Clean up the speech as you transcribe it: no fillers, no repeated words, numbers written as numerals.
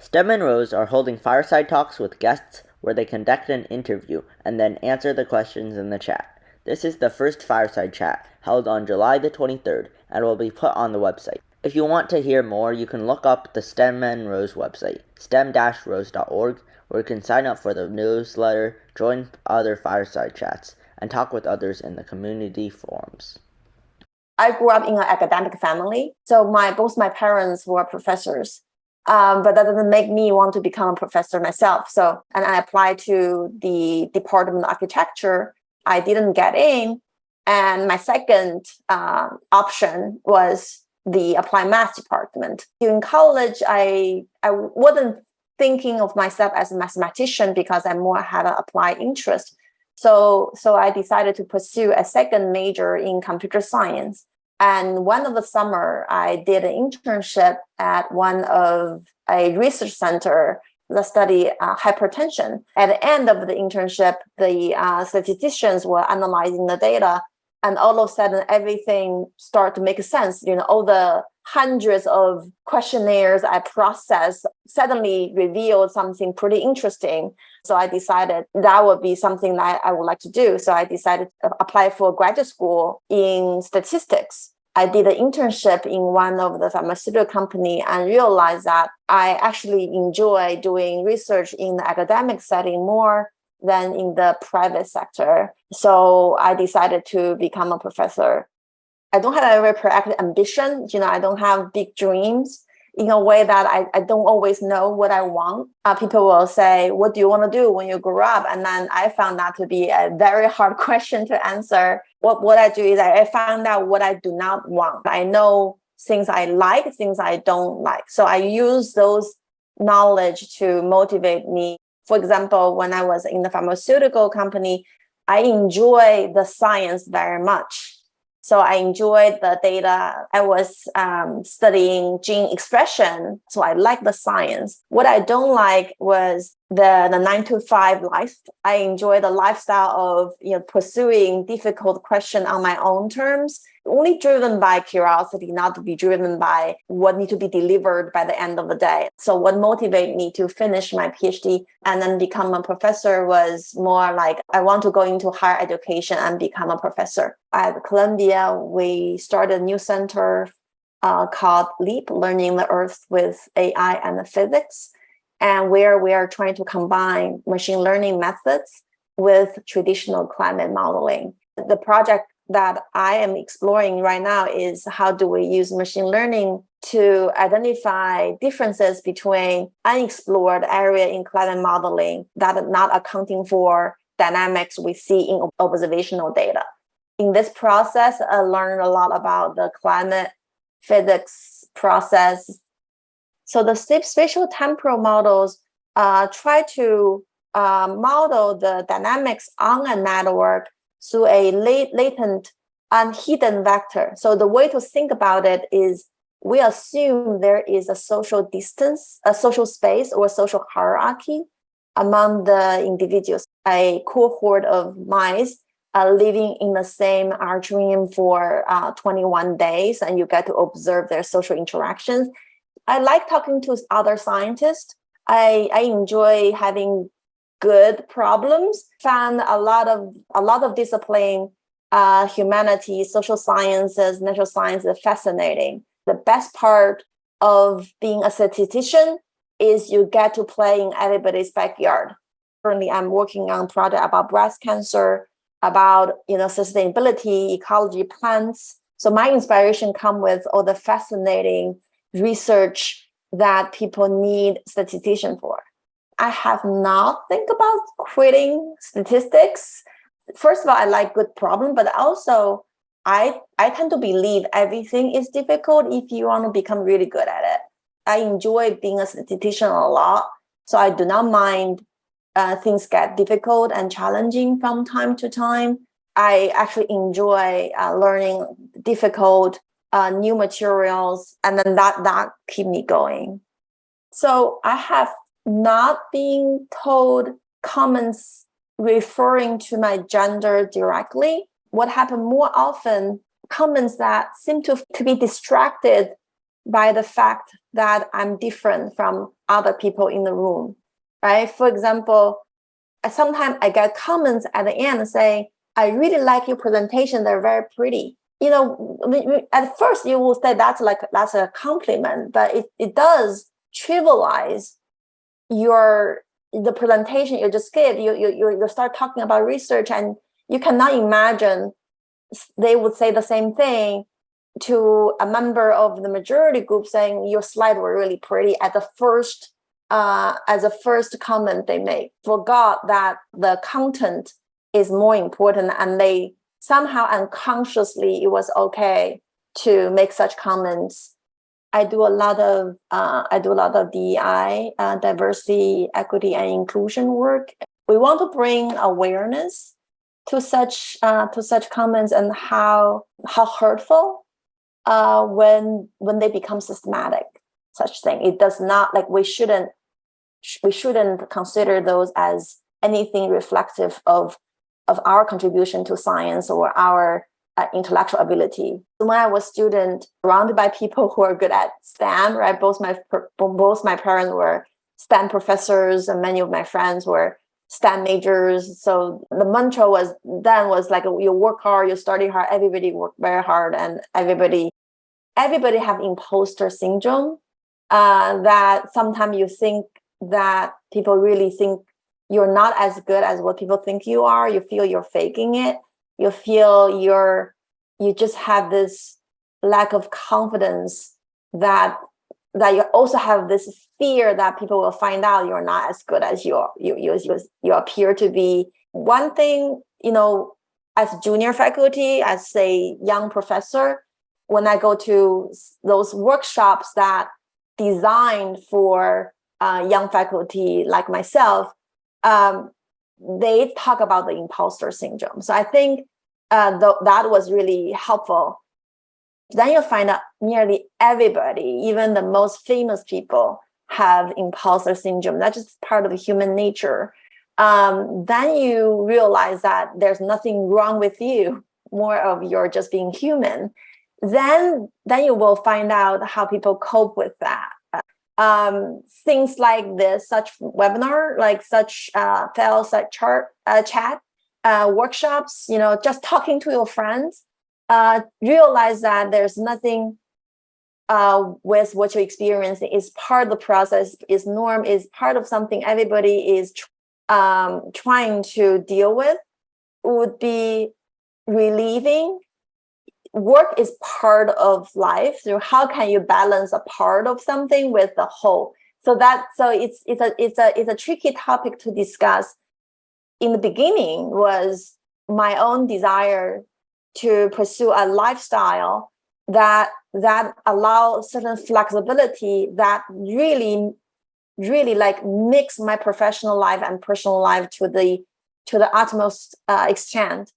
Stem and Rose are holding fireside talks with guests where they conduct an interview and then answer the questions in the chat. This is the first fireside chat held on July the 23rd and will be put on the website. If you want to hear more, you can look up the Stem and Rose website, stem-rose.org, where you can sign up for the newsletter, join other fireside chats, and talk with others in the community forums. I grew up in an academic family, so both my parents were professors. But that doesn't make me want to become a professor myself. And I applied to the Department of Architecture. I didn't get in. And my second option was the Applied Math department. In college, I wasn't thinking of myself as a mathematician because I more had an applied interest. So I decided to pursue a second major in computer science. And one of the summer, I did an internship at one of a research center that study hypertension. At the end of the internship, the statisticians were analyzing the data, and all of a sudden, everything started to make sense. All the hundreds of questionnaires I processed suddenly revealed something pretty interesting. So I decided that would be something that I would like to do. So I decided to apply for graduate school in statistics. I did an internship in one of the pharmaceutical company and realized that I actually enjoy doing research in the academic setting more than in the private sector. So I decided to become a professor. I don't have a very proactive ambition. I don't have big dreams in a way that I don't always know what I want. People will say, what do you want to do when you grow up? And then I found that to be a very hard question to answer. What I do is I found out what I do not want. I know things I like, things I don't like. So I use those knowledge to motivate me. For example, when I was in the pharmaceutical company, I enjoy the science very much. So I enjoyed the data. I was studying gene expression, so I like the science. What I don't like was the 9 to 5 life. I enjoy the lifestyle of pursuing difficult question on my own terms, only driven by curiosity, not to be driven by what need to be delivered by the end of the day. So what motivated me to finish my PhD and then become a professor was more like I want to go into higher education and become a professor. At Columbia, we started a new center called LEAP, Learning the Earth with AI and Physics, and where we are trying to combine machine learning methods with traditional climate modeling. The project that I am exploring right now is how do we use machine learning to identify differences between unexplored area in climate modeling that are not accounting for dynamics we see in observational data. In this process, I learned a lot about the climate physics process. So the spatial temporal models try to model the dynamics on a network through a latent and hidden vector. So the way to think about it is we assume there is a social distance, a social space or social hierarchy among the individuals. A cohort of mice are living in the same atrium for 21 days, and you get to observe their social interactions. I like talking to other scientists. I enjoy having good problems. Found a lot of discipline, humanities, social sciences, natural sciences fascinating. The best part of being a statistician is you get to play in everybody's backyard. Currently, I'm working on a project about breast cancer, about sustainability, ecology, plants. So my inspiration comes with all the fascinating research that people need statistician for. I have not think about quitting statistics. First of all, I like good problem, but also I tend to believe everything is difficult if you want to become really good at it. I enjoy being a statistician a lot, so I do not mind things get difficult and challenging from time to time. I actually enjoy learning difficult new materials, and then that keep me going. So I have not being told comments referring to my gender directly. What happened more often, comments that seem to be distracted by the fact that I'm different from other people in the room, right? For example, sometimes I get comments at the end saying, I really like your presentation. They're very pretty. At first you will say that's a compliment, but it does trivialize the presentation you just gave. You start talking about research, and you cannot imagine they would say the same thing to a member of the majority group saying your slides were really pretty at the first as a first comment they made. Forgot that the content is more important, and they somehow unconsciously it was okay to make such comments. I do a lot of DEI, diversity, equity, and inclusion work. We want to bring awareness to such comments and how hurtful when they become systematic. Such thing. It does not we shouldn't consider those as anything reflective of our contribution to science or our intellectual ability. When I was a student, surrounded by people who are good at STEM, right? Both my parents were STEM professors, and many of my friends were STEM majors. So the mantra was you work hard, you study hard, everybody work very hard, and everybody have imposter syndrome. That sometimes you think that people really think you're not as good as what people think you are. You feel you're faking it. You feel you just have this lack of confidence that you also have this fear that people will find out you're not as good as you appear to be. One thing, as junior faculty, as a young professor, when I go to those workshops that designed for young faculty like myself, they talk about the imposter syndrome. So I think that was really helpful. Then you find out nearly everybody, even the most famous people, have imposter syndrome. That's just part of human nature. Then you realize that there's nothing wrong with you, more of you're just being human. Then you will find out how people cope with that. Things like this, such webinar, like such fireside chat, workshops, just talking to your friends, realize that there's nothing with what you're experiencing is part of the process, is norm, is part of something everybody is trying to deal with, would be relieving. Work is part of life. So how can you balance a part of something with the whole? So it's a tricky topic to discuss. In the beginning was my own desire to pursue a lifestyle that allows certain flexibility that really mix my professional life and personal life to the utmost extent.